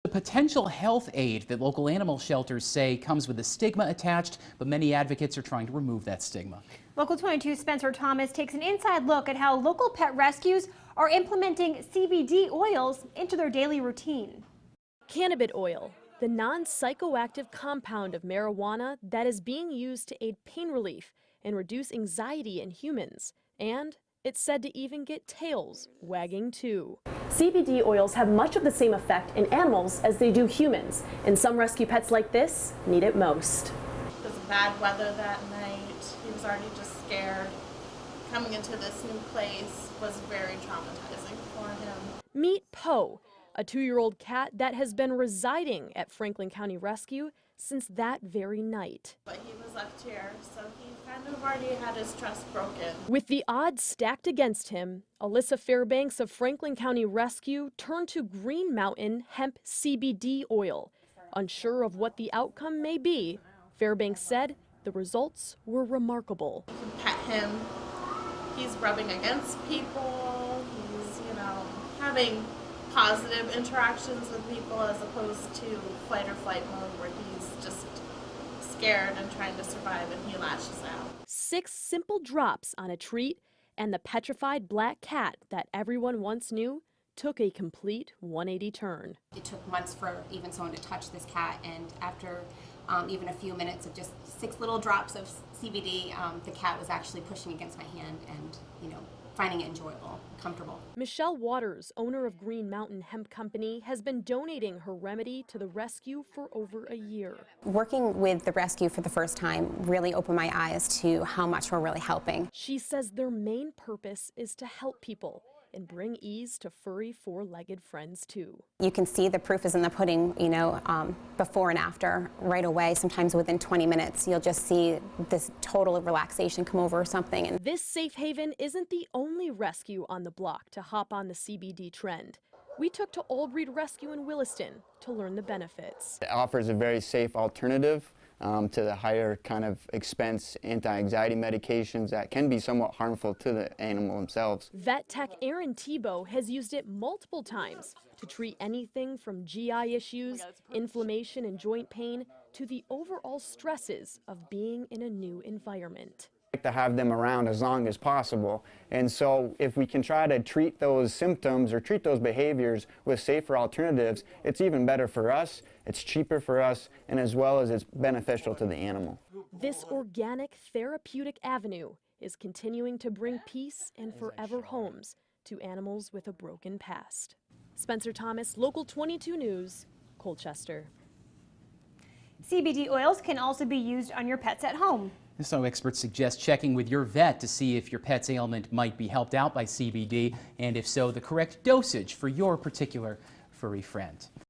The potential health aid that local animal shelters say comes with a stigma attached, but many advocates are trying to remove that stigma. Local 22's Spencer Thomas takes an inside look at how local pet rescues are implementing CBD oils into their daily routine. Cannabis oil, the non-psychoactive compound of marijuana that is being used to aid pain relief and reduce anxiety in humans. And it's said to even get tails wagging too. CBD oils have much of the same effect in animals as they do humans, and some rescue pets like this need it most. It was bad weather that night. He was already just scared. Coming into this new place was very traumatizing for him. Meet Poe, a 2-year-old cat that has been residing at Franklin County Rescue since that very night. But he was left here, so he kind of already had his trust broken. With the odds stacked against him, Alyssa Fairbanks of Franklin County Rescue turned to Green Mountain hemp CBD oil. Unsure of what the outcome may be, Fairbanks said the results were remarkable. You can pet him. He's rubbing against people. He's, having positive interactions with people as opposed to fight or flight mode where he's just scared and trying to survive and he lashes out. 6 simple drops on a treat and the petrified black cat that everyone once knew took a complete 180 turn. It took months for even someone to touch this cat, and after even a few minutes of just 6 little drops of CBD, the cat was actually pushing against my hand and, finding it enjoyable, comfortable. Michelle Waters, owner of Green Mountain Hemp Company, has been donating her remedy to the rescue for over a year. Working with the rescue for the first time really opened my eyes to how much we're really helping. She says their main purpose is to help people and bring ease to furry 4-legged friends too. You can see the proof is in the pudding, before and after right away. Sometimes within 20 minutes, you'll just see this total relaxation come over or something. And this safe haven isn't the only rescue on the block to hop on the CBD trend. We took to Old Reed Rescue in Williston to learn the benefits. It offers a very safe alternative to the higher kind of expense anti-anxiety medications that can be somewhat harmful to the animal themselves. Vet tech Aaron Tebow has used it multiple times to treat anything from GI issues, inflammation and joint pain, to the overall stresses of being in a new environment. Like to have them around as long as possible, and so if we can try to treat those symptoms or treat those behaviors with safer alternatives, it's even better for us, it's cheaper for us, and as well as it's beneficial to the animal. This organic therapeutic avenue is continuing to bring peace and forever homes to animals with a broken past. Spencer Thomas, Local 22 News, Colchester. CBD oils can also be used on your pets at home. So experts suggest checking with your vet to see if your pet's ailment might be helped out by CBD, and if so, the correct dosage for your particular furry friend.